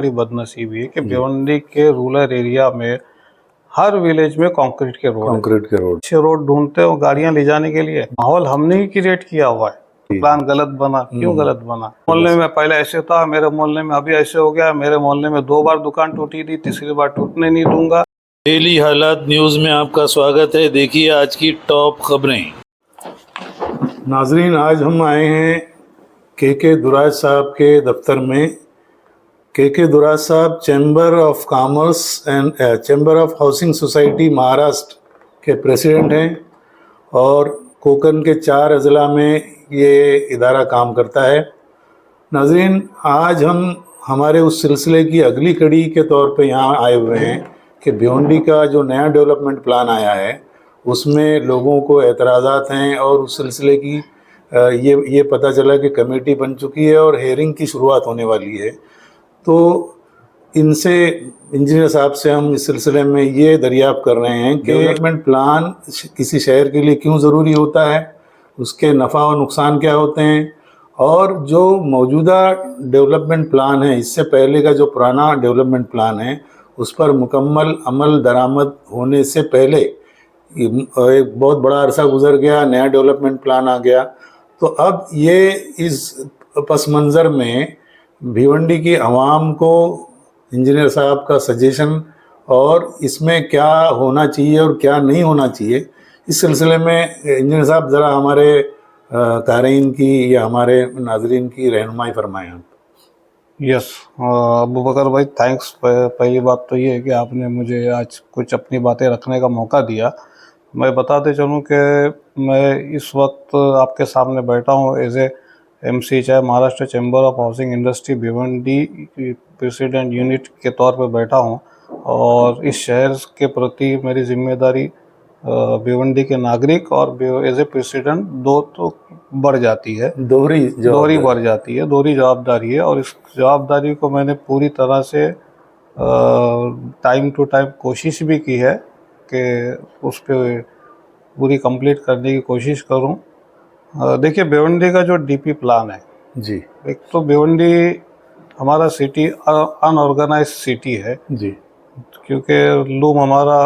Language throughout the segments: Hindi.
बड़ी बदनसीबी है कि भिवंडी के रूरल एरिया में हर विलेज में कंक्रीट के रोड अच्छे रोड ढूंढते हो गाड़ियां ले जाने के लिए। माहौल हमने ही क्रिएट किया हुआ है। प्लान गलत बना, क्यों गलत बना? मोहल्ले में पहले ऐसे था, मेरे मोहल्ले में अभी ऐसे हो गया, मेरे मोहल्ले में 2 बार दुकान टूटी थी, तीसरी बार टूटने नहीं दूंगा। डेली हालात न्यूज़ में आपका स्वागत है। देखिए आज की टॉप खबरें। नाजरीन, आज हम आए हैं के दुराज साहब के दफ्तर में। के दुराज साहब chamber of commerce and chamber of housing society Maharashtra के प्रेसिडेंट हैं और कोकण के 4 अजला में ये इदारा काम करता है। नाजरीन, आज हम हमारे उस सिलसिले की अगली कड़ी के तौर पे यहाँ आए हुए हैं कि भिवंडी का जो नया डेवलपमेंट प्लान आया है उसमें लोगों को एतराज़ात हैं और उस सिलसिले की ये पता चला कि कमेटी बन चुकी है और हेयरिंग की शुरुआत होने वाली है। तो इनसे, इंजीनियर साहब से हम इस सिलसिले में ये दरियाफ्त कर रहे हैं कि डेवलपमेंट प्लान किसी शहर के लिए क्यों ज़रूरी होता है, उसके नफ़ा और नुकसान क्या होते हैं, और जो मौजूदा डेवलपमेंट प्लान है इससे पहले का जो पुराना डेवलपमेंट प्लान है उस पर मुकम्मल अमल दरामद होने से पहले एक बहुत बड़ा अरसा गुजर गया, नया डेवलपमेंट प्लान आ गया। तो अब ये इस पस मंज़र में भिवंडी की आवाम को इंजीनियर साहब का सजेशन और इसमें क्या होना चाहिए और क्या नहीं होना चाहिए, इस सिलसिले में इंजीनियर साहब ज़रा हमारे क़ारीन की या हमारे नाजरीन की रहनुमाई फरमाएं आप। यस अबू बकर भाई, थैंक्स। पहली बात तो ये है कि आपने मुझे आज कुछ अपनी बातें रखने का मौका दिया। मैं बताते चलूँ कि मैं इस वक्त आपके सामने बैठा हूँ एज ए MC चाहे Maharashtra chamber of housing industry Bhiwandi president unit के तौर पर बैठा हूँ और इस शहर के प्रति मेरी जिम्मेदारी भिवंडी के नागरिक और एज ए प्रेसिडेंट दो तो बढ़ जाती है, दोहरी बढ़ जाती है, दोहरी जवाबदारी है। और इस जवाबदारी को मैंने पूरी तरह से टाइम टू टाइम कोशिश भी की है कि उस पर पूरी कंप्लीट करने की कोशिश करूं। देखिए, भिवंडी का जो DP प्लान है जी, एक तो भिवंडी हमारा सिटी अनऑर्गेनाइज सिटी है जी, क्योंकि लूम हमारा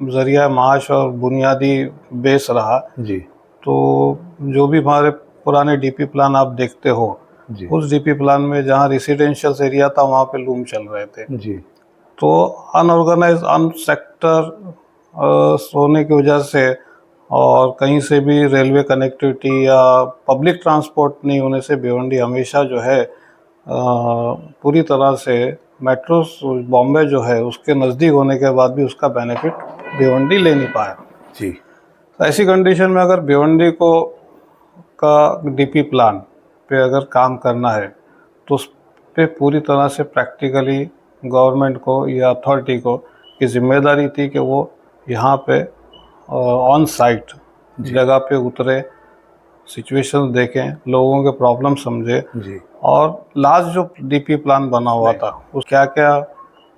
ज़रिया माश और बुनियादी बेस रहा जी, तो जो भी हमारे पुराने DP प्लान आप देखते हो जी, उस DP प्लान में जहाँ रेसिडेंशियल एरिया था वहाँ पे लूम चल रहे थे। जी, तो अनऑर्गेनाइज सेक्टर होने की वजह से और कहीं से भी रेलवे कनेक्टिविटी या पब्लिक ट्रांसपोर्ट नहीं होने से भिवंडी हमेशा जो है पूरी तरह से मेट्रो बॉम्बे जो है उसके नज़दीक होने के बाद भी उसका बेनिफिट भिवंडी ले नहीं पाया जी। तो ऐसी कंडीशन में अगर भिवंडी को का DP प्लान पे अगर काम करना है तो उस पर पूरी तरह से प्रैक्टिकली गवर्नमेंट को या अथॉरिटी को की जिम्मेदारी थी कि वो यहाँ पे ऑन साइट जगह पे उतरे, सिचुएशन देखें, लोगों के प्रॉब्लम समझे जी, और लास्ट जो DP प्लान बना हुआ था उस क्या क्या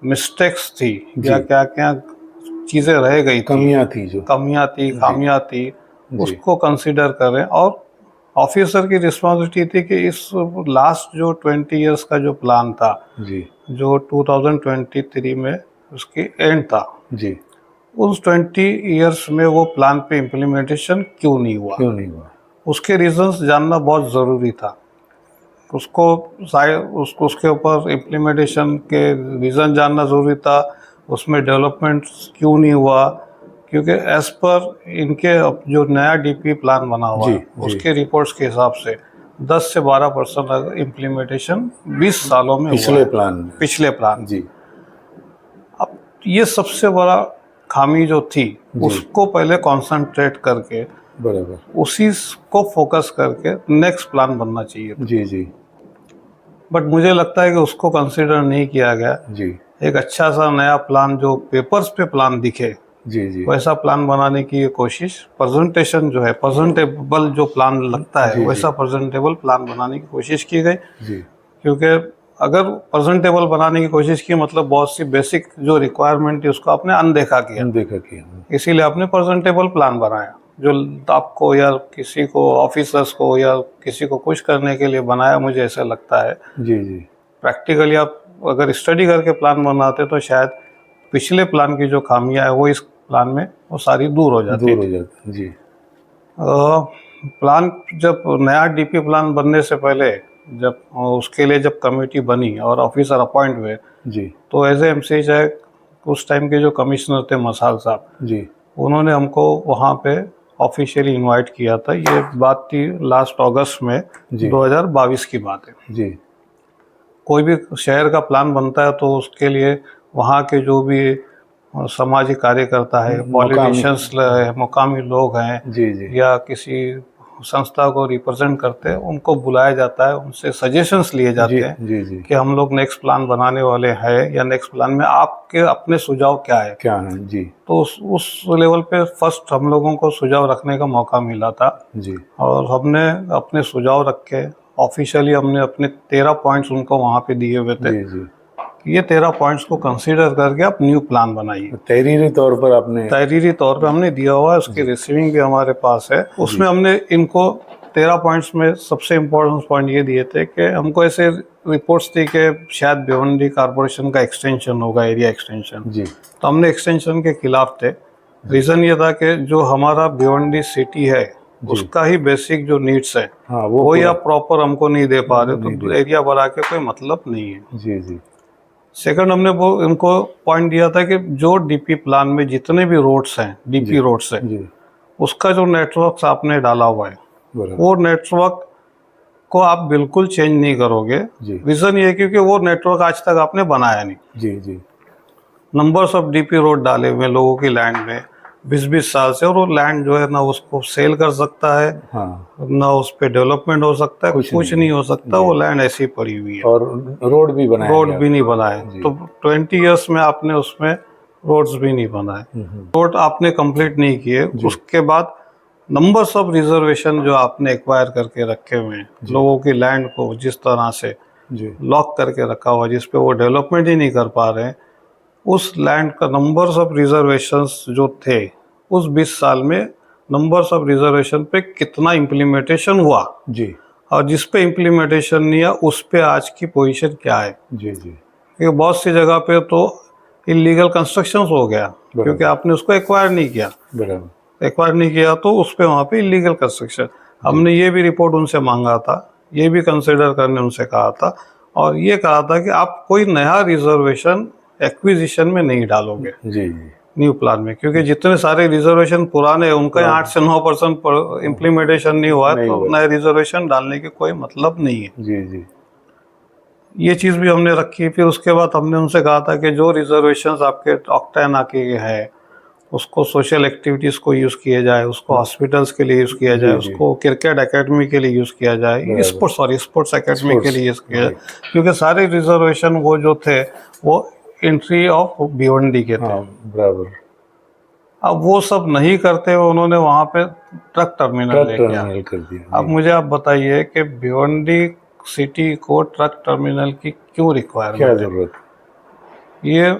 मिस्टेक्स थी या क्या क्या चीज़ें रह गई थी, कमियां थी, खामियां थी, उसको कंसिडर करें। और ऑफिसर की रिस्पॉन्सिबिलिटी थी कि इस लास्ट जो 20 इयर्स का जो प्लान था जी, जो 2023 में उसकी एंड था जी, उस 20 इयर्स में वो प्लान पे इम्प्लीमेंटेशन क्यों नहीं हुआ, उसके रीजंस जानना बहुत ज़रूरी था। उसके ऊपर इम्प्लीमेंटेशन के रीज़न जानना ज़रूरी था, उसमें डेवलपमेंट क्यों नहीं हुआ, क्योंकि एज पर इनके जो नया DP प्लान बना हुआ है उसके रिपोर्ट्स के हिसाब से 10 से 12% इम्प्लीमेंटेशन 20 सालों में पिछले प्लान जी। अब ये सबसे बड़ा खामी जो थी उसको पहले कंसंट्रेट करके बराबर उसी को फोकस करके नेक्स्ट प्लान बनना चाहिए था। जी, जी। बट मुझे लगता है कि उसको कंसिडर नहीं किया गया जी। एक अच्छा सा नया प्लान जो पेपर्स पे प्लान दिखे जी, जी। वैसा प्लान बनाने की कोशिश, प्रेजेंटेशन जो है प्रेजेंटेबल जो प्लान लगता है वैसा प्रेजेंटेबल प्लान बनाने की कोशिश की गई जी। क्योंकि अगर प्रेजेंटेबल बनाने की कोशिश की मतलब बहुत सी बेसिक जो रिक्वायरमेंट थी उसको आपने अनदेखा किया, इसीलिए आपने प्रेजेंटेबल प्लान बनाया जो आपको या किसी को ऑफिसर्स को या किसी को कुछ करने के लिए बनाया। मुझे ऐसा लगता है जी, जी। प्रैक्टिकली आप अगर स्टडी करके प्लान बनाते तो शायद पिछले प्लान की जो खामियां है वो इस प्लान में वो सारी दूर हो जाती दूर हो जाता है जी। प्लान जब नया डीपी प्लान बनने से पहले जब उसके लिए जब कमेटी बनी और ऑफिसर अपॉइंट हुए जी तो एज ए एमसी चाहे उस टाइम के जो कमिश्नर थे मसाल साहब, जी उन्होंने हमको वहाँ पे ऑफिशियली इनवाइट किया था। ये बात थी लास्ट अगस्त में जी 2022 की बात है। जी कोई भी शहर का प्लान बनता है तो उसके लिए वहाँ के जो भी सामाजिक कार्यकर्ता है, पॉलिटिशियंस है, मुकामी लोग हैं जी जी या किसी संस्था को रिप्रेजेंट करते हैं, उनको बुलाया जाता है, उनसे सजेशंस लिए जाते जी हैं जी जी कि हम लोग नेक्स्ट प्लान बनाने वाले हैं या नेक्स्ट प्लान में आपके अपने सुझाव क्या है। क्या है जी तो उस लेवल पे फर्स्ट हम लोगों को सुझाव रखने का मौका मिला था जी और हमने अपने सुझाव रख के ऑफिशियली हमने अपने 13 पॉइंट्स उनको वहाँ पे दिए हुए थे। जी जी। ये 13 पॉइंट्स को कंसीडर करके आप न्यू प्लान बनाइए। तहरीरी तौर पर आपने तहरीरी तौर पे हमने दिया हुआ है, उसकी रिसीविंग भी हमारे पास है। उसमें हमने इनको 13 पॉइंट्स में सबसे इम्पोर्टेंट पॉइंट ये दिए थे कि हमको ऐसे रिपोर्ट्स थी कि शायद भिवंडी कॉरपोरेशन का एक्सटेंशन होगा, एरिया एक्सटेंशन। जी तो हमने एक्सटेंशन के खिलाफ थे। रीज़न ये था कि जो हमारा भिवंडी सिटी है उसका ही बेसिक जो नीड्स है हाँ वो पूरा- आप प्रॉपर हमको नहीं दे पा रहे, नहीं तो दे- एरिया बढ़ा के कोई मतलब नहीं है। जी जी सेकंड हमने वो इनको पॉइंट दिया था कि जो डीपी प्लान में जितने भी रोड्स हैं, डीपी रोड्स है, जी उसका जो नेटवर्क आपने डाला हुआ है बराबर वो नेटवर्क को आप बिल्कुल चेंज नहीं करोगे। जी रीज़न ये है क्योंकि वो नेटवर्क आज तक आपने बनाया नहीं। जी जी नंबर्स ऑफ डीपी रोड डाले हुए हैं लोगों की लैंड में 20-20 साल से, और वो लैंड जो है ना उसको सेल कर सकता है हाँ ना उस पर डेवलपमेंट हो सकता है, कुछ कुछ नहीं नहीं हो सकता। वो लैंड ऐसी ही पड़ी हुई है, और रोड भी बनाया रोड गया। भी नहीं बनाए। तो 20 इयर्स में आपने उसमें रोड्स भी नहीं बनाए, रोड आपने कंप्लीट नहीं किए। उसके बाद नंबर्स ऑफ रिजर्वेशन जो आपने एक्वायर करके रखे हुए हैं, लोगों की लैंड को जिस तरह से जी लॉक करके रखा हुआ, जिस पे वो डेवलपमेंट ही नहीं कर पा रहे हैं, उस लैंड का नंबर्स ऑफ रिजर्वेशंस जो थे उस 20 साल में नंबर्स ऑफ रिजर्वेशन पे कितना इम्प्लीमेंटेशन हुआ जी और जिस पे इम्प्लीमेंटेशन नहीं हुआ उस पे आज की पोजीशन क्या है। जी जी क्योंकि बहुत सी जगह पे तो इलीगल कंस्ट्रक्शंस हो गया क्योंकि आपने उसको एक्वायर नहीं किया। बराबर एक्वायर नहीं किया तो उस पे वहाँ पे इलीगल कंस्ट्रक्शन। हमने ये भी रिपोर्ट उनसे मांगा था, ये भी कंसिडर करने उनसे कहा था और ये कहा था कि आप कोई नया रिजर्वेशन एक्विजिशन में नहीं डालोगे जी जी न्यू प्लान में, क्योंकि जितने सारे रिजर्वेशन पुराने हैं उनका 8 से 9% इम्प्लीमेंटेशन नहीं हुआ है, तो नए रिजर्वेशन डालने के कोई मतलब नहीं है। जी जी ये चीज़ भी हमने रखी। फिर उसके बाद हमने उनसे कहा था कि जो रिजर्वेशंस आपके ऑक्टा नाके के हैं उसको सोशल एक्टिविटीज़ को यूज़ किया जाए, उसको हॉस्पिटल्स के लिए यूज़ किया जाए, उसको क्रिकेट एकेडमी के लिए यूज़ किया जाए, स्पोर्ट्स एकेडमी के लिए यूज़ किया जाए, क्योंकि सारे रिजर्वेशन वो जो थे वो एंट्री ऑफ भिवंडी के थे। बराबर। अब वो सब नहीं करते हुए उन्होंने वहाँ पे ट्रक टर्मिनल ले गया। कर दिया। अब मुझे आप बताइए कि भिवंडी सिटी को ट्रक टर्मिनल की क्यों रिक्वायरमेंट क्या है? जरूरत? ये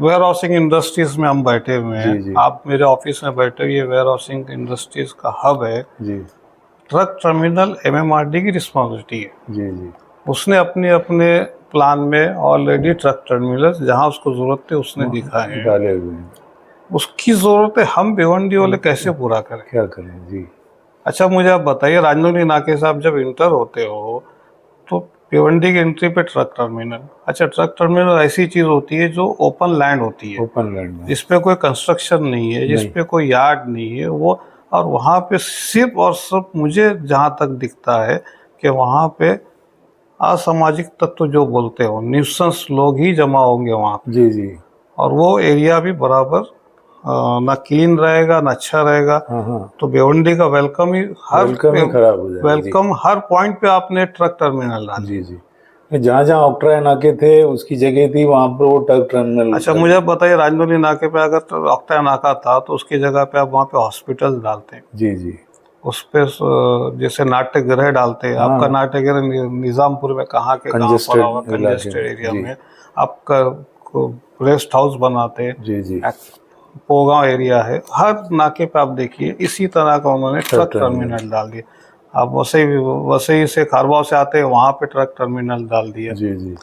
वेयर हाउसिंग इंडस्ट्रीज में हम बैठे हुए हैं, जी। आप मेरे ऑफिस में बैठे हुए, ये वेयर हाउसिंग इंडस्ट्रीज का हब है। जी ट्रक टर्मिनल एमएमआरडी की रिस्पॉन्सिबिलिटी है। जी जी उसने अपने प्लान में ऑलरेडी ट्रक टर्मिनल जहाँ उसको जरूरत थी उसने दिखाए हैं। डाले हुए हैं। उसकी जरूरत है, हम भिवंडी वाले कैसे पूरा करें? क्या करें जी। अच्छा मुझे आप बताइए, राजनौली नाके से आप जब इंटर होते हो तो भिवंडी की एंट्री पे ट्रक टर्मिनल, अच्छा ट्रक टर्मिनल ऐसी चीज़ होती है जो ओपन लैंड होती है, ओपन लैंड में जिसपे कोई कंस्ट्रक्शन नहीं है, जिसपे कोई यार्ड नहीं है वो, और वहाँ पे सिर्फ और सिर्फ मुझे जहाँ तक दिखता है कि वहाँ पे असामाजिक तत्व जो बोलते हो न्यूसेंस लोग ही जमा होंगे वहाँ पे। जी जी और वो एरिया भी बराबर ना क्लीन रहेगा ना अच्छा रहेगा। हाँ हाँ तो भिवंडी का वेलकम ही खराब हो जाएगा। वेलकम हर पॉइंट पे आपने ट्रक टर्मिनल डाल। जी जी जहाँ जहाँ ऑक्ट्रा नाके थे उसकी जगह थी वहाँ पर वो ट्रक टर्मिनल। अच्छा मुझे आप बताइए, राजनौली नाके पे अगर ऑक्टा नाका था तो उसकी जगह पे आप वहाँ पे हॉस्पिटल डालते हैं। जी जी उस पे जैसे नाट्यगृह डालते हैं। आपका नाट्यगृह निजामपुर में कहाँ के कहाँ पड़ा हुआ, कंजेस्टेड एरिया में। आपका रेस्ट हाउस बनाते हैं। जी जी पोगांव एरिया है, हर नाके पे आप देखिए इसी तरह का उन्होंने ट्रक टर्मिनल डाल दिया। आप वसई से खारबाव से आते हैं वहाँ पे ट्रक टर्मिनल डाल दिया। जी जी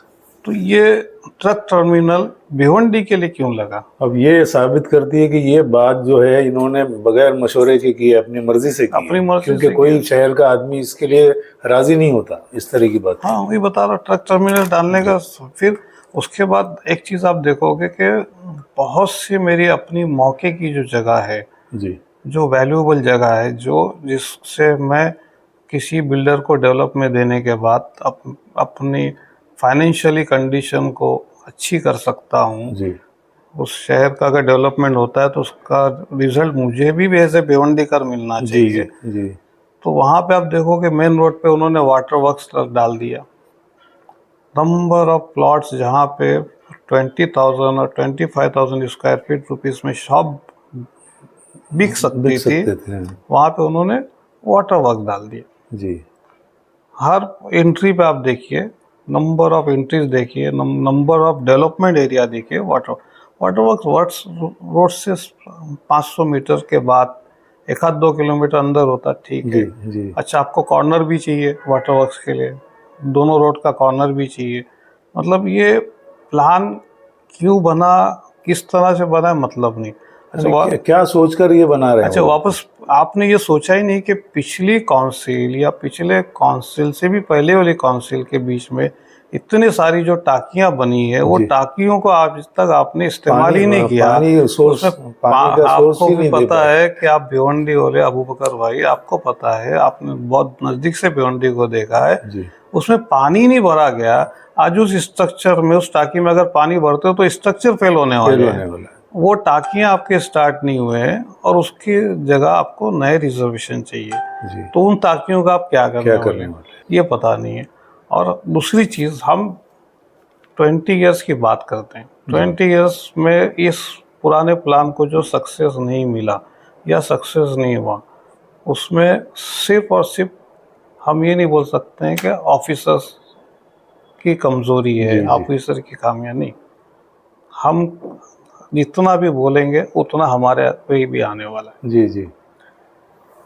तो ये ट्रक टर्मिनल भिवंडी के लिए क्यों लगा? अब ये साबित करती है कि ये बात जो है इन्होंने बगैर मशवरे के की है, अपनी मर्जी से की अपनी है। मर्जी क्योंकि से कोई शहर का आदमी इसके लिए राजी नहीं होता इस तरह की बात। हाँ, वही बता रहा, ट्रक टर्मिनल डालने का। फिर उसके बाद एक चीज़ आप देखोगे कि बहुत सी मेरी अपनी मौके की जो जगह है, जी जो वैल्यूएबल जगह है, जो जिससे मैं किसी बिल्डर को डेवलप में देने के बाद अपनी फाइनेंशियली कंडीशन को अच्छी कर सकता हूँ। जी उस शहर का अगर डेवलपमेंट होता है तो उसका रिजल्ट मुझे भी एज ए भिवंडी कर मिलना जी चाहिए। जी जी तो वहाँ पे आप देखोगे मेन रोड पे उन्होंने वाटर वर्क्स डाल दिया। नंबर ऑफ प्लॉट्स जहाँ पे 20,000 और 25,000 स्क्वायर फीट रुपीस में शॉप बिक सकती बिक थी, सकते थे। वहाँ पे उन्होंने वाटर वर्क डाल दिया। जी हर एंट्री पे आप देखिए, नंबर ऑफ एंट्रीज देखिए, नंबर ऑफ डेवलपमेंट एरिया देखिए, वाटर वर्क्स रोड से 500 मीटर के बाद 1-2 किलोमीटर अंदर होता, ठीक जी है। जी अच्छा, आपको कॉर्नर भी चाहिए वाटर वर्क्स के लिए, दोनों रोड का कॉर्नर भी चाहिए। मतलब ये प्लान क्यों बना, किस तरह से बना, मतलब नहीं। अच्छा, क्या सोचकर ये बना रहे अच्छा हैं वो? वापस आपने ये सोचा ही नहीं कि पिछली काउंसिल या पिछले काउंसिल से भी पहले वाली काउंसिल के बीच में इतनी सारी जो टाकियां बनी है, वो जी। टाकियों को आज तक आपने इस्तेमाल ही नहीं किया। पानी सोर्स, उसमें पानी का सोर्स आपको ही भी नहीं दे पता पाए। है कि आप भिवंडी वाले अबू बकर भाई, आपको पता है, आपने बहुत नजदीक से भिवंडी को देखा है, जी उसमें पानी नहीं भरा गया। आज उस स्ट्रक्चर में, उस टाकी में अगर पानी भरते हो तो स्ट्रक्चर फेल होने फेल वाले होने हैं। वाला है। वो टाकियां आपके स्टार्ट नहीं हुए हैं और उसकी जगह आपको नए रिजर्वेशन चाहिए। जी तो उन टाकियों का आप क्या क्या करने करने वाले, वाले? ये पता नहीं है। और दूसरी चीज़, हम 20 इयर्स की बात करते हैं। 20 इयर्स में इस पुराने प्लान को जो सक्सेस नहीं मिला या सक्सेस नहीं हुआ, उसमें सिर्फ और सिर्फ हम ये नहीं बोल सकते हैं कि ऑफिसर्स की कमज़ोरी है, जी जी ऑफिसर की खामियां नहीं। हम जितना भी बोलेंगे उतना हमारे पे भी आने वाला है। जी जी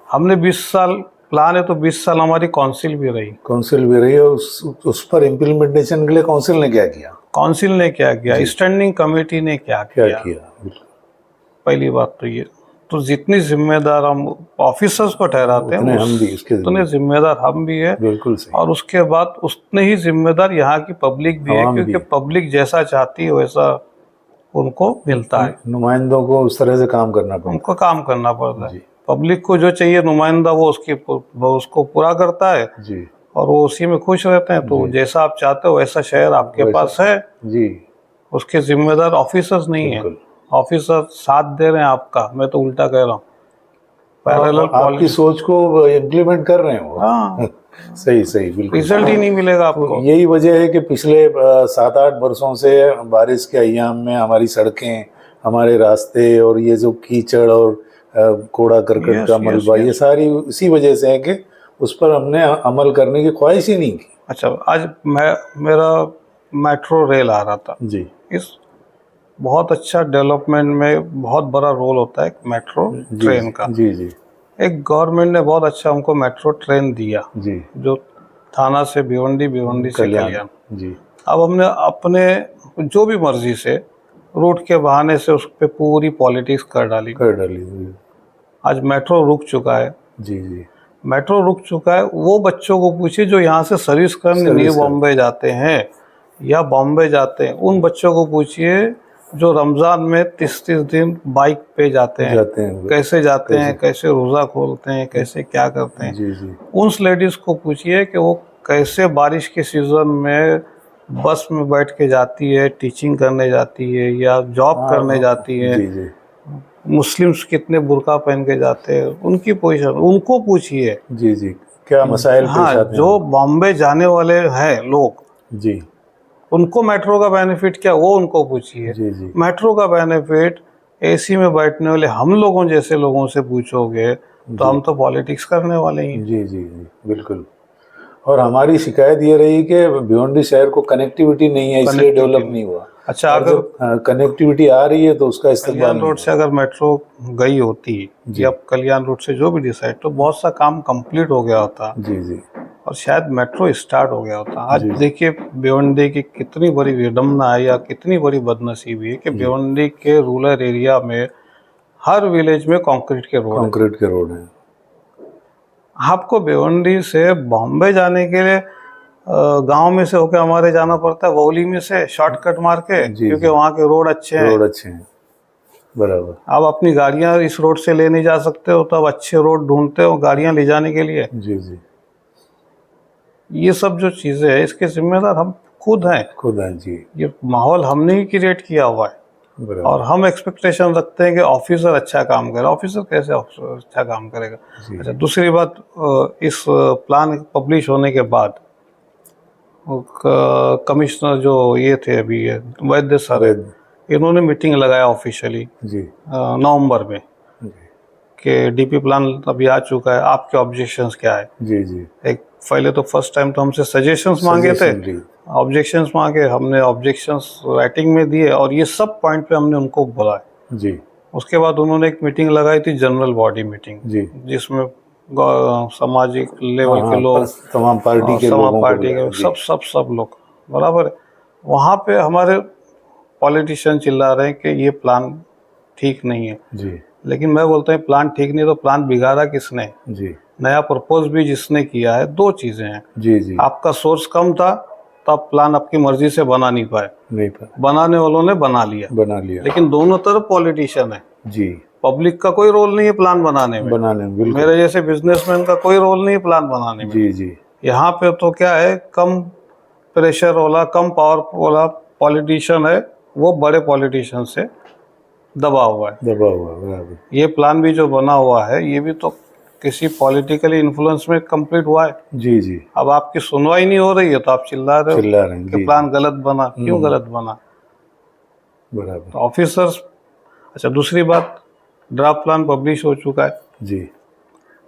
हमने 20 साल प्लान है, तो 20 साल हमारी काउंसिल भी रही। काउंसिल भी रही है, उस पर इम्प्लीमेंटेशन के लिए काउंसिल ने क्या किया? काउंसिल ने क्या किया, जी। स्टैंडिंग कमेटी ने क्या क्या किया? किया? बिल्कुल। पहली बात तो ये। तो जितनी जिम्मेदार हम ऑफिसर्स को ठहराते हैं, उतने हम भी इसके उतने जिम्मेदार हम भी है। बिल्कुल सही। और उसके बाद उतने ही जिम्मेदार यहाँ की पब्लिक भी है, आवाम क्योंकि भी। पब्लिक जैसा चाहती है वैसा उनको मिलता है। नुमाइंदों को उस तरह से काम करना पड़ता उनको काम करना पड़ता है। जी। पब्लिक को जो चाहिए नुमाइंदा, वो उसको पूरा करता है है। जी और वो उसी में खुश रहते हैं। तो जी। जैसा आप चाहते हो वैसा शहर आपके वैसा- पास है। जी उसके जिम्मेदार ऑफिसर्स नहीं है, बिल्कुल। ऑफिसर साथ दे रहे हैं आपका। मैं तो उल्टा कह रहा हूँ, पैरेलल आपकी पॉलिसी। सोच को इम्प्लीमेंट कर रहे हो। हाँ, सही सही बिल्कुल। रिजल्ट ही नहीं मिलेगा आपको। तो यही वजह है कि पिछले 7-8 वर्षों से बारिश के अय्याम में हमारी सड़कें, हमारे रास्ते और ये जो कीचड़ और कूड़ा करकट Yes, का yes, मलबा, yes. ये सारी इसी वजह से है कि उस पर हमने अमल करने की ख्वाहिश ही नहीं की। अच्छा, आज मेरा मेट्रो रेल आ रहा था। जी इस बहुत अच्छा डेवलपमेंट में बहुत बड़ा रोल होता है मेट्रो जी ट्रेन का। जी जी एक गवर्नमेंट ने बहुत अच्छा हमको मेट्रो ट्रेन दिया, जी जो थाना से भिवंडी, भिवंडी से कल्याण। जी अब हमने अपने जो भी मर्जी से रूट के बहाने से उस पर पूरी पॉलिटिक्स कर डाली। कर डाली। जी आज मेट्रो रुक चुका है। जी जी मेट्रो रुक चुका है। वो बच्चों को पूछिए जो यहाँ से सर्विस करने न्यू बॉम्बे जाते हैं या बॉम्बे जाते हैं, उन बच्चों को पूछिए जो रमज़ान में 30-30 दिन बाइक पे जाते हैं, कैसे जाते हैं, कैसे रोज़ा खोलते हैं, कैसे क्या करते हैं। जी जी उन लेडीज़ को पूछिए कि वो कैसे बारिश के सीज़न में बस में बैठ के जाती है, टीचिंग करने जाती है या जॉब करने जाती है। जी जी मुस्लिम्स कितने बुर्का पहन के जाते हैं, उनकी पोजीशन उनको पूछिए। जी जी क्या मसाइल पेश हाँ, आते हैं? जो बॉम्बे जाने वाले हैं लोग, जी उनको मेट्रो का बेनिफिट क्या, वो उनको पूछिए। जी जी मेट्रो का बेनिफिट एसी में बैठने वाले हम लोगों जैसे लोगों से पूछोगे तो हम तो पॉलिटिक्स करने वाले ही हैं। जी जी जी बिल्कुल। और हमारी शिकायत ये रही कि भिवंडी शहर को कनेक्टिविटी नहीं है, इसलिए डेवलप नहीं हुआ। अच्छा, अगर कनेक्टिविटी आ रही है तो उसका इस्तेमाल कल्याण रोड से अगर मेट्रो गई होती या कल्याण रोड से जो भी डिसाइड, तो बहुत सा काम कंप्लीट हो गया होता। जी जी और शायद मेट्रो स्टार्ट हो गया होता। आज जी। देखिए भिवंडी की कितनी बड़ी विडम्बना है या कितनी बड़ी बदनसीबी है कि भिवंडी के रूरल एरिया में हर विलेज में कंक्रीट के रोड है। कंक्रीट के रोड हैं। आपको भिवंडी से बॉम्बे जाने के लिए गांव में से होकर हमारे जाना पड़ता है, वोली में से शॉर्टकट मार के, जी, क्योंकि जी। वहाँ के रोड अच्छे हैं। रोड अच्छे हैं, बराबर। आप अपनी गाड़ियां इस रोड से ले नहीं जा सकते हो, तब अच्छे रोड ढूंढते हो गाड़ियां ले जाने के लिए। जी जी, ये सब जो चीजें हैं इसके जिम्मेदार हम खुद हैं। खुद हैं जी, ये माहौल हमने ही क्रिएट किया हुआ है बराबर। और हम एक्सपेक्टेशन रखते हैं कि ऑफिसर अच्छा काम करे। ऑफिसर कैसे ऑफिसर अच्छा काम करेगा? जी। अच्छा, दूसरी बात, इस प्लान पब्लिश होने के बाद कमिश्नर जो ये थे अभी ये वैद्य सर है, इन्होंने मीटिंग लगाया ऑफिशियली जी नवंबर में जी कि डीपी प्लान अभी आ चुका है, आपके ऑब्जेक्शंस क्या है। जी जी, एक पहले तो फर्स्ट टाइम तो हमसे सजेशंस मांगे थे, Suggestion ली। ऑब्जेक्शंस मांगे, हमने ऑब्जेक्शंस राइटिंग में दिए और ये सब पॉइंट पे हमने उनको बोला है। जी उसके बाद उन्होंने एक मीटिंग लगाई थी, जनरल बॉडी मीटिंग, जी, जिसमें सामाजिक लेवल हाँ, के लोग, तमाम पार्टी के तमाम लोगों को पार्टी बुलाया, के जी। सब लोग, बराबर है। वहाँ पे हमारे पॉलिटिशियन चिल्ला रहे हैं कि ये प्लान ठीक नहीं है, जी लेकिन मैं बोलता हूँ प्लान ठीक नहीं तो प्लान बिगाड़ा किसने? जी नया प्रपोज भी जिसने किया है। दो चीजें हैं, जी जी, आपका सोर्स कम था तो आप प्लान आपकी मर्जी से बना नहीं पाए, नहीं पर बनाने वालों ने बना लिया, बना लिया, लेकिन दोनों तरफ पॉलिटिशियन है। जी, पब्लिक का कोई रोल नहीं है प्लान बनाने में, बनाने में, बिल्कुल, मेरे जैसे बिजनेसमैन का कोई रोल नहीं है प्लान बनाने में। जी जी, यहाँ पे तो क्या है, कम प्रेशर वाला, कम पावर वाला पॉलिटिशियन है, वो बड़े पॉलिटिशियन से दबा हुआ है। दबा हुआ, बराबर, ये प्लान भी जो बना हुआ है ये भी तो किसी पॉलिटिकली इन्फ्लुएंस में कंप्लीट हुआ है। जी जी, अब आपकी सुनवाई नहीं हो रही है तो आप चिल्ला रहे हो चिल्ला रहे हैं, कि जी, प्लान गलत बना। क्यों गलत बना? बराबर, तो ऑफिसर्स। अच्छा, दूसरी बात, ड्राफ्ट प्लान पब्लिश हो चुका है। जी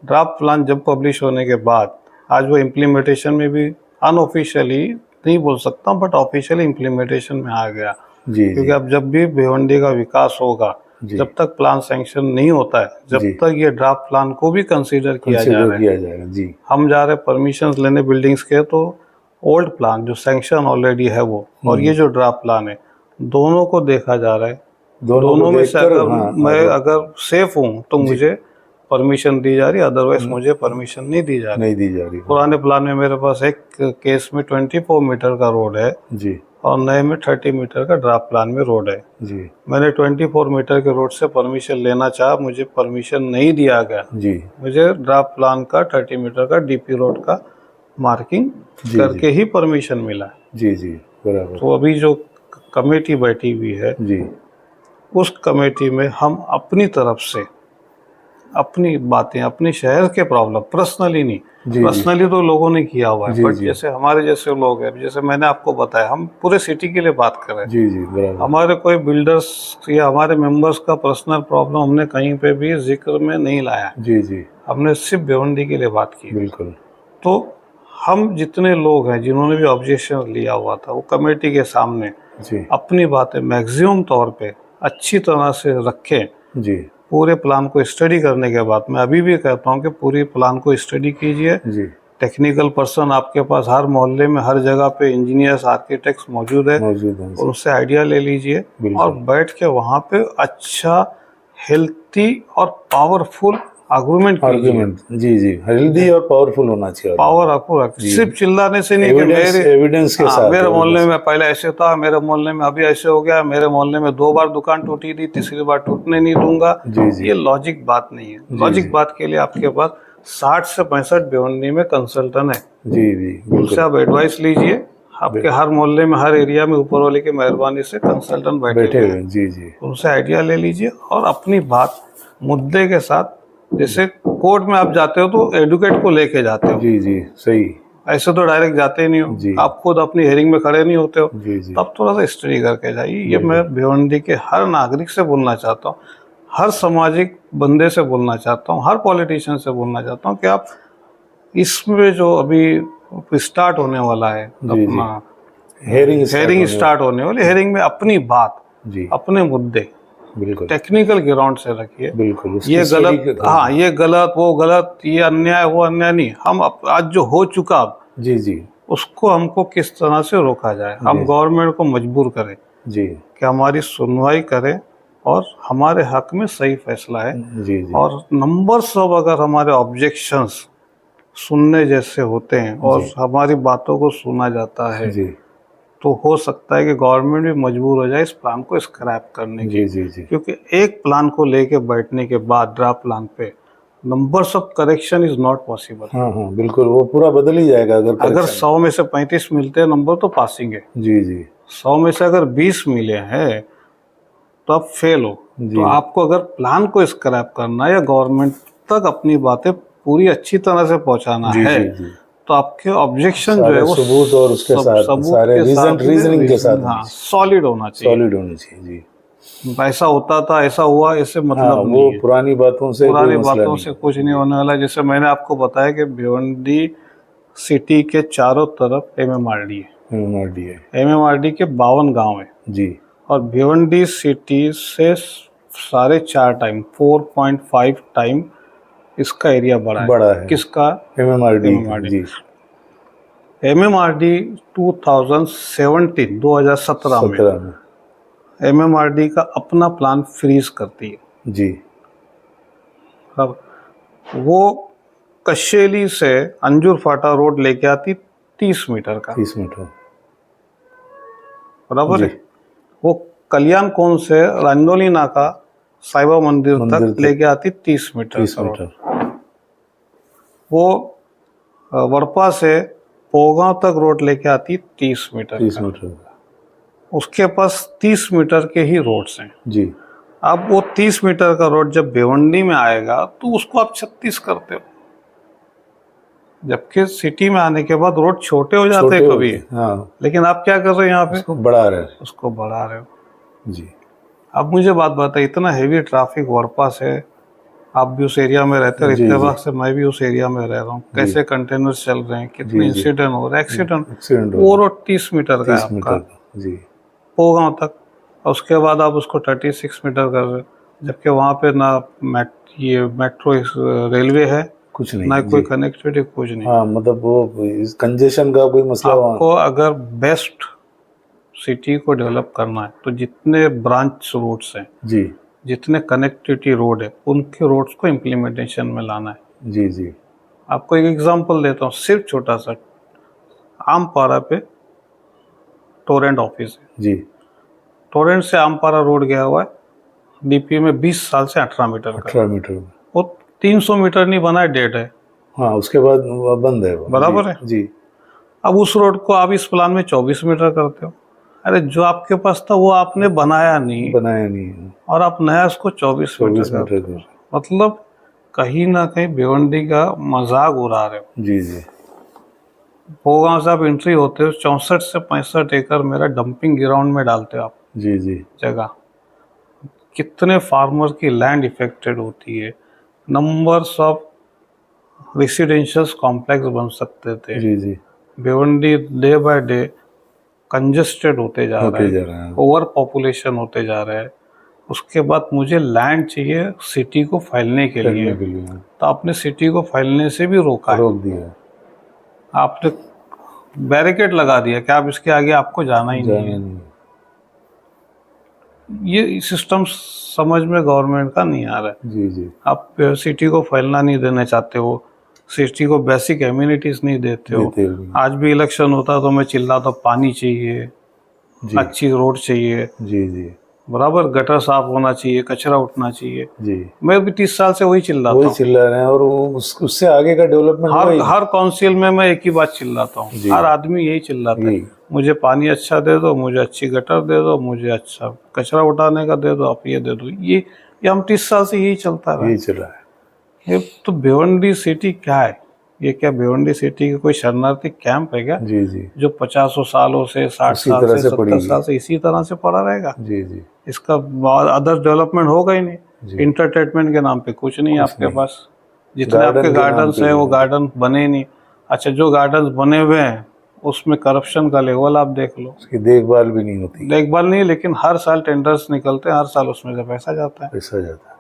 ड्राफ्ट प्लान जब पब्लिश होने के बाद आज वो इम्प्लीमेंटेशन में भी अनऑफिशियली नहीं बोल सकता बट ऑफिशियली इम्प्लीमेंटेशन में आ गया। जी क्योंकि जी, अब जब भी भिवंडी का विकास होगा, जी, जब तक प्लान सैंक्शन नहीं होता है, जब जी। तक ये ड्राफ्ट प्लान को भी कंसीडर किया जा कंसिडर रहा है। किया जाएगा, जी, हम जा रहे हैं परमिशन लेने बिल्डिंग्स के, तो ओल्ड प्लान जो सैंक्शन ऑलरेडी है वो और ये जो ड्राफ्ट प्लान है, दोनों को देखा जा रहा है। दोनों को में से देखकर, अगर हाँ, मैं अगर सेफ हूँ तो मुझे परमिशन दी जा रही है, अदरवाइज मुझे परमिशन नहीं दी जा रही। नहीं दी जा रही, पुराने प्लान में मेरे पास एक केस में 24 मीटर का रोड है जी और नए में 30 मीटर का ड्राफ्ट प्लान में रोड है। जी मैंने 24 मीटर के रोड से परमिशन लेना चाहा, मुझे परमिशन नहीं दिया गया। जी, मुझे ड्राफ्ट प्लान का 30 मीटर का डीपी रोड का मार्किंग जी, करके ही परमिशन मिला है। जी जी, बराबर, तो अभी जो कमेटी बैठी हुई है, जी उस कमेटी में हम अपनी तरफ से अपनी बातें, अपने शहर के प्रॉब्लम, पर्सनली नहीं, जी, पर्सनली तो लोगों ने किया हुआ है, जी, बट जी। जैसे हमारे जैसे लोग हैं, जैसे मैंने आपको बताया, हम पूरे सिटी के लिए बात कर रहे हैं। जी जी, बराबर, हमारे कोई बिल्डर्स या हमारे मेंबर्स का पर्सनल प्रॉब्लम हमने कहीं पे भी जिक्र में नहीं लाया, जी जी, हमने सिर्फ भिवंडी के लिए बात की। बिल्कुल, तो हम जितने लोग हैं जिन्होंने भी ऑब्जेक्शन लिया हुआ था, वो कमेटी के सामने जी अपनी बातें मैक्सिमम तौर पे अच्छी तरह से रखें। जी पूरे प्लान को स्टडी करने के बाद, मैं अभी भी कहता हूँ कि पूरी प्लान को स्टडी कीजिए। जी, टेक्निकल पर्सन आपके पास हर मोहल्ले में, हर जगह पे इंजीनियर्स, आर्किटेक्ट्स मौजूद है, मौजूद हैं, और उससे आइडिया ले लीजिए बिल्कुल। और बैठ के वहाँ पे अच्छा, हेल्थी और पावरफुल आर्गुमेंट कीजिए। आर्ग्यूमेंट, जी जी, हेल्दी और पावरफुल होना चाहिए, पावर आपको सिर्फ चिल्लाने से नहीं कि एविडेंस के साथ, मेरे मोहल्ले में पहले ऐसे था, मेरे मोहल्ले में अभी ऐसे हो गया, मेरे मोहल्ले में 2 बार दुकान टूटी थी, तीसरी बार टूटने नहीं दूंगा। जी जी, ये लॉजिक बात नहीं है। लॉजिक बात के लिए आपके पास 60 से 65 भिवंडी में कंसल्टेंट है, जी जी, उनसे बिल्कुल, आप एडवाइस लीजिए। आपके हर मोहल्ले में, हर एरिया में ऊपर वाले की मेहरबानी से कंसल्टेंट बैठे बैठे हुए हुए हैं, हैं, जी जी, उनसे आइडिया ले लीजिए और अपनी बात मुद्दे के साथ, जैसे कोर्ट में आप जाते हो तो एडवोकेट को लेके जाते हो, जी जी, सही, ऐसे तो डायरेक्ट जाते ही नहीं जी। हो, आप खुद अपनी हेयरिंग में खड़े नहीं होते हो, जी जी, तब थोड़ा सा स्टडी करके जाइए। ये मैं भिवंडी के हर नागरिक से बोलना चाहता हूँ, हर सामाजिक बंदे से बोलना चाहता हूँ, हर पॉलिटिशियन से बोलना चाहता हूँ कि आप इसमें जो अभी स्टार्ट होने वाला है, जी, अपना हेयरिंग हेयरिंग स्टार्ट होने वाली, हेयरिंग में अपनी बात, जी, अपने मुद्दे बिल्कुल टेक्निकल ग्राउंड से रखिए। बिल्कुल उसकी ये study गलत, कर- हाँ ये गलत, वो गलत, ये अन्याय, वो अन्याय नहीं। हम आज जो हो चुका अब, जी जी उसको हमको किस तरह से रोका जाए। हम गवर्नमेंट को मजबूर करें जी कि हमारी सुनवाई करें और हमारे हक में सही फैसला है। जी जी और नंबर सब अगर हमारे ऑब्जेक्शंस सुनने जैसे होते हैं और जी। हमारी बातों को सुना जाता है, जी तो हो सकता है कि गवर्नमेंट भी मजबूर हो जाए इस प्लान को स्क्रैप करने की। जी जी जी क्योंकि एक प्लान को लेके बैठने के बाद ड्राफ्ट प्लान पे numbers of correction is not possible. हाँ हाँ बिल्कुल, वो पूरा बदल ही जाएगा अगर अगर correction- 100 में से 35 मिलते हैं नंबर तो पासिंग है। जी जी 100 में से अगर 20 मिले हैं तो आप फेल हो। जी। तो आपको अगर प्लान को स्क्रैप करना है या गवर्नमेंट तक अपनी बातें पूरी अच्छी तरह से पहुंचाना जी है, जी जी तो आपके ऑब्जेक्शन जो है सारे वो सबूत और उसके साथ सबूत सारे के रीजन साथ में रीजनिंग के साथ हाँ सॉलिड होना चाहिए। सॉलिड होनी चाहिए जी। ऐसा होता था, ऐसा हुआ, इससे हाँ मतलब वो नहीं है। पुरानी बातों से कोई पुरानी मसला बातों नहीं से है। कुछ नहीं होने वाला। जैसे मैंने आपको बताया कि भिवंडी सिटी के चारों तरफ एमएमआरडी है। एमएमआरडी है एमएमआरडी के 52 गांव है जी और भिवंडी सिटी से 4.5 टाइम 4.5 टाइम इसका एरिया बड़ा है। किसका? MMRD MMRD. जी एमएमआरडी 2017 में 17 में एमएमआरडी का अपना प्लान फ्रीज करती है। जी अब वो कशेली से अंजूर फाटा रोड लेके आती 30 मीटर का, 30 मीटर बराबर जी। है। वो कल्याण कौन से रंजोली नाका साईबा मंदिर मंदिर तक तक लेके आती 30 मीटर 30 का रोड। मीटर वो वरपा से पोगांव तक रोड लेके आती 30 मीटर 30 का। मीटर उसके पास 30 मीटर के ही रोड्स हैं। जी अब वो 30 मीटर का रोड जब भिवंडी में आएगा तो उसको आप 36 करते हो, जबकि सिटी में आने के बाद रोड छोटे हो जाते हैं कभी। हाँ लेकिन आप क्या कर रहे हो यहाँ पे? उसको बढ़ा रहे हैं उसको बढ़ा रहे हो। जी अब मुझे बात बताइए, इतना हेवी ट्रैफिक वर्पा से, आप भी उस एरिया में रहते हो, जी, इत्तेफाक से मैं भी उस एरिया में रह रहा हूँ, कैसे कंटेनर चल रहे हैं, कितने इंसिडेंट हो रहे हैं, एक्सीडेंट। एक्सीडेंट वो रोड 30 मीटर का है 30 आपका मीटर का जी पोगांव तक, और उसके बाद आप उसको 36 मीटर कर रहे हो, जबकि वहाँ पे ना ये मेट्रो रेलवे है, कुछ नहीं ना कोई जी। कनेक्टिविटी, कुछ नहीं। हाँ मतलब वो इस कंजेशन का कोई मसला वहाँ आपको अगर बेस्ट सिटी को डेवलप करना है तो जितने ब्रांच रोड्स हैं, जी जितने कनेक्टिविटी रोड है, उनके रोड्स को इम्प्लीमेंटेशन में लाना है। जी जी आपको एक एग्जांपल देता हूँ, सिर्फ छोटा सा। आमपारा पे टोरेंट ऑफिस है। जी टोरेंट से आमपारा रोड गया हुआ है डीपी में 20 साल से 18 मीटर का। 18 मीटर वो 300 मीटर नहीं बना है, डेड है, हाँ उसके बाद वो बंद है वो बराबर जी, है। जी अब उस रोड को आप इस प्लान में 24 मीटर करते हो। अरे जो आपके पास था वो आपने बनाया नहीं, बनाया नहीं है और आप नया उसको 24 मीटर 24 मीटर करते हो। का मतलब कहीं ना कहीं भिवंडी का मजाक उड़ा रहे हो। जी जी पोगांव से आप एंट्री होते हो, 64 से 65 एकड़ मेरा डंपिंग ग्राउंड में डालते हो आप जी जी जगह। कितने फार्मर की लैंड इफेक्टेड होती है। नंबर्स ऑफ रेसिडेंशियल कॉम्प्लेक्स बन सकते थे। जी जी Bhiwandi day by day congested होते जा रहा होते जा है, रहा है ओवर पॉपुलेशन होते जा रहा है। उसके बाद मुझे लैंड चाहिए सिटी को फैलने के लिए, करने के लिए तो आपने सिटी को फैलने से भी रोका है। रोक दिया आपने बैरिकेड लगा दिया कि आप इसके आगे आपको जाना ही नहीं जाना है। नहीं ये सिस्टम समझ में गवर्नमेंट का नहीं आ रहा है। जी जी आप सिटी को फैलना नहीं देना चाहते हो, सिटी को बेसिक एम्यूनिटीज नहीं देते हो। देते हुए आज भी इलेक्शन होता तो मैं चिल्लाता पानी चाहिए, जी अच्छी रोड चाहिए, जी जी बराबर गटर साफ होना चाहिए, कचरा उठना चाहिए। जी मैं भी 30 साल से वही चिल्लाता वही हूँ। चिल्ला रहे हैं और वो उससे आगे का डेवलपमेंट हुआ हर ही हर काउंसिल में मैं एक ही बात चिल्लाता हूँ, जी। हर आदमी यही चिल्लाता है, यही। मुझे पानी अच्छा दे दो, मुझे अच्छी गटर दे दो, मुझे अच्छा कचरा उठाने का दे दो, आप ये दे दो। ये हम 30 साल से यही चलता रहा यही है। चल रहा है ये तो भिवंडी सिटी क्या है? ये क्या भिवंडी सिटी का कोई शरणार्थी कैंप है क्या, जी जी जो 50 सालों से 60 उसी साल तरह से से 70 पड़ेगी। साल से इसी तरह से पड़ा रहेगा? जी जी इसका अदर डेवलपमेंट होगा ही नहीं। जी। इंटरटेनमेंट के नाम पे कुछ नहीं आपके नहीं। पास। जितने गार्डन आपके के नाम गार्डन्स पे हैं वो भी। गार्डन बने ही नहीं। अच्छा, जो गार्डन्स बने हुए हैं उसमें करप्शन का लेवल आप देख लो। उसकी देखभाल भी नहीं होती, देखभाल नहीं, लेकिन हर साल टेंडर्स निकलते हैं, हर साल उसमें से पैसा जाता है। पैसा जाता है।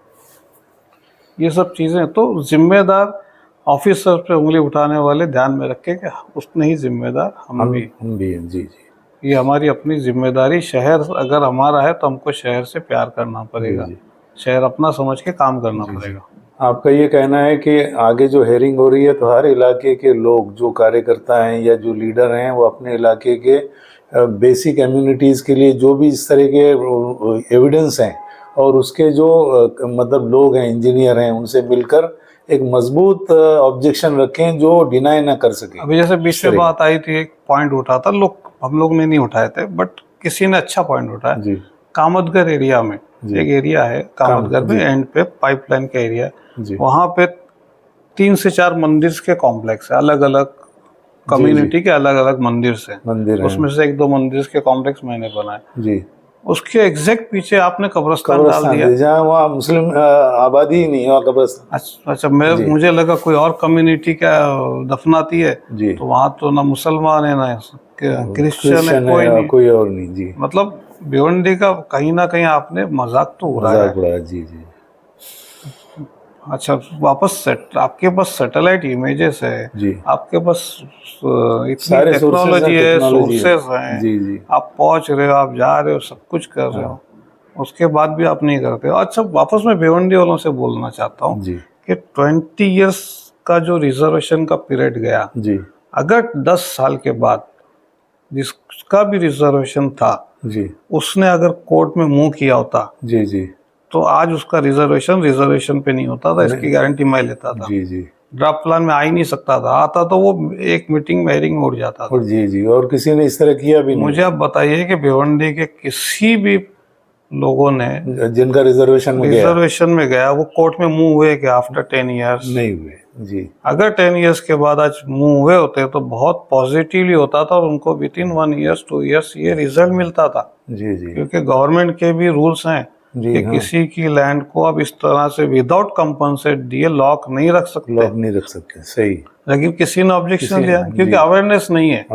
ये सब चीज़ें तो जिम्मेदार ऑफिसर पे उंगली उठाने वाले ध्यान में रखें कि उतने ही जिम्मेदार हम भी। हम भी हैं, जी जी ये हमारी अपनी जिम्मेदारी। शहर अगर हमारा है तो हमको शहर से प्यार करना पड़ेगा, जी। शहर अपना समझ के काम करना पड़ेगा। आपका ये कहना है कि आगे जो हेयरिंग हो रही है तो हर इलाके के लोग, जो कार्यकर्ता हैं या जो लीडर हैं, वो अपने इलाके के बेसिक कम्युनिटीज़ के लिए जो भी इस तरह के एविडेंस हैं और उसके जो मतलब लोग हैं, इंजीनियर हैं, उनसे मिलकर एक मजबूत ऑब्जेक्शन रखें जो डिनाई ना कर सके। अभी जैसे बीच में बात आई थी, एक पॉइंट उठा था, हम लोग ने नहीं उठाए थे, बट किसी ने अच्छा पॉइंट उठाया। जी। कामतगर एरिया में एक एरिया है, कामतगर में एंड पे पाइपलाइन का एरिया है, वहाँ पे 3 से 4 मंदिर के कॉम्प्लेक्स है, अलग अलग कम्युनिटी के अलग अलग मंदिर है। उसमें से 1-2 मंदिर के कॉम्प्लेक्स मैंने बनाए जी। उसके एग्जैक्ट पीछे आपने कब्रिस्तान डाल दिया। जहाँ वहाँ मुस्लिम आबादी ही नहीं है कब्रिस्तान। अच्छा, मुझे लगा कोई और कम्युनिटी का दफनाती है जी। तो वहाँ तो ना मुसलमान है ना क्रिश्चियन है, कोई और नहीं जी। मतलब भिवंडी का कहीं ना कहीं आपने मजाक तो उड़ाया जी जी। अच्छा, वापस आपके पास सैटेलाइट इमेजेस है जी, आपके पास इतनी टेक्नोलॉजी है, सोर्सेस हैं जी जी। आप पहुंच रहे हो, आप जा रहे हो, सब कुछ कर रहे हो, उसके बाद भी आप नहीं करते हो। अच्छा, वापस मैं भिवंडी वालों से बोलना चाहता हूँ कि 20 इयर्स का जो रिजर्वेशन का पीरियड गया जी, अगर 10 साल के बाद जिसका भी रिजर्वेशन था जी, उसने अगर कोर्ट में मुंह किया होता जी जी, तो आज उसका रिजर्वेशन पे नहीं होता था, इसकी गारंटी मैं लेता था जी जी। ड्राफ्ट प्लान में आ ही नहीं सकता था, आता तो वो एक मीटिंग में हेयरिंग में उड़ जाता था जी जी। और किसी ने इस तरह किया भी नहीं। मुझे आप बताइए कि भिवंडी के किसी भी लोगों ने जिनका रिजर्वेशन में गया वो कोर्ट में मुंह हुए कि आफ्टर 10 इयर्स नहीं हुए जी। अगर 10 इयर्स के बाद आज मुंह हुए होते तो बहुत पॉजिटिवली होता था और उनको विदिन 1 ईयर्स 2 इयर्स ये रिजल्ट मिलता था जी जी। क्योंकि गवर्नमेंट के भी रूल्स हैं कि किसी की लैंड को अब इस तरह से विदाउट कंपनसेट दिए लॉक नहीं रख सकते, सही। लेकिन किसी ने ऑब्जेक्शन दिया क्योंकि अवेयरनेस नहीं है,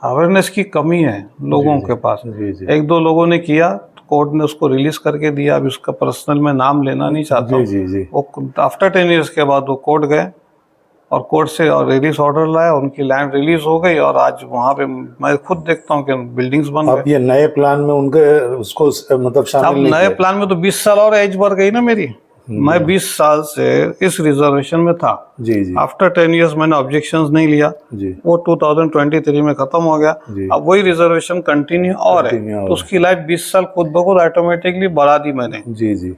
अवेयरनेस की कमी है लोगों के पास। 1-2 लोगों ने किया, कोर्ट ने उसको रिलीज करके दिया। अब उसका पर्सनल में नाम लेना नहीं चाहता जी। वो आफ्टर 10 इयर्स के बाद वो कोर्ट गए और कोर्ट से और रिलीज ऑर्डर लाया, उनकी लैंड रिलीज हो गई और आज वहाँ पे मैं खुद देखता हूँ कि बिल्डिंग्स बन गए। अब ये नए प्लान में उनके उसको मतलब शामिल नहीं नए प्लान में तो 20 साल और एज बढ़ गई ना मेरी। मैं 20 साल से इस रिजर्वेशन में था जी जी। आफ्टर 10 इयर्स मैंने ऑब्जेक्शंस नहीं लिया जी। वो 2023 में खत्म हो गया। अब वही रिजर्वेशन कंटिन्यू और है तो उसकी लाइफ 20 साल खुद ब खुद ऑटोमेटिकली बढ़ा दी मैंने जी जी।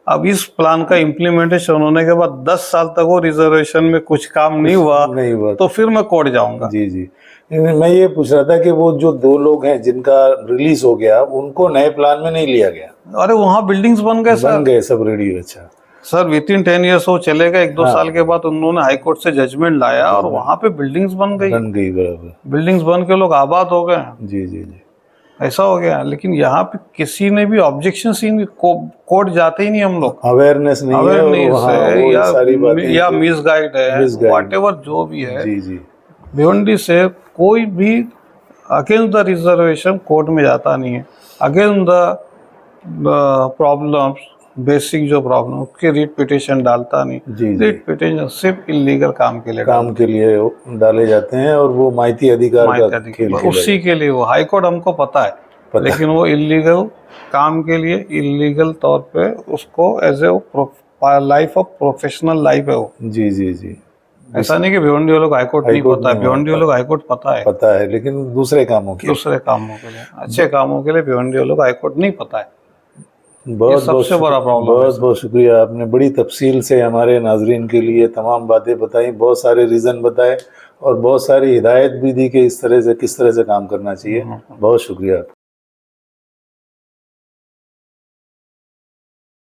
अब इस प्लान का इम्प्लीमेंटेशन होने के बाद 10 साल तक वो रिजर्वेशन में कुछ काम नहीं हुआ तो फिर मैं कोर्ट जाऊंगा जी जी। मैं ये पूछ रहा था कि वो जो 2 लोग हैं जिनका रिलीज हो गया उनको नए प्लान में नहीं लिया गया। अरे वहाँ बिल्डिंग्स बन गए सब रेडी। अच्छा सर, विदिन 10 इयर्स वो चले गए। 1-2 साल के बाद उन्होंने हाई कोर्ट से जजमेंट लाया और वहाँ पे बिल्डिंग्स बन गई बराबर। बिल्डिंग्स बन के लोग आबाद हो गए जी जी जी। ऐसा हो गया। लेकिन यहाँ पे किसी ने भी ऑब्जेक्शन ही कोर्ट जाते ही नहीं हम लोग। अवेयरनेस नहीं है या मिसगाइड है, व्हाटएवर जो भी है जी जी। भिवंडी से कोई भी अगेंस्ट द रिजर्वेशन कोर्ट में जाता नहीं है। अगेंस्ट द प्रॉब्लम्स, बेसिक जो प्रॉब्लम उसके रिट पिटिशन डालता नहीं जी। रिट पिटिशन सिर्फ इलीगल काम के लिए डाले जाते हैं और वो माइती अधिकार का खेल उसी के लिए वो हाई कोर्ट हमको पता है लेकिन वो इलीगल काम के लिए इलीगल तौर पे उसको as a life of professional life है वो जी जी जी। ऐसा नहीं कि भिवंडी वालों को हाईकोर्ट नहीं पता है, भिवंडी वालों को हाईकोर्ट पता है लेकिन दूसरे कामों के लिए, अच्छे कामों के लिए भिवंडी वालों को हाईकोर्ट नहीं पता है। सबसे बड़ा प्रॉब्लम। बहुत शुक्रिया, आपने बड़ी तफसील से हमारे नाजरीन के लिए तमाम बातें बताई, बहुत सारे रीज़न बताए और बहुत सारी हिदायत भी दी कि किस तरह से काम करना चाहिए। बहुत शुक्रिया।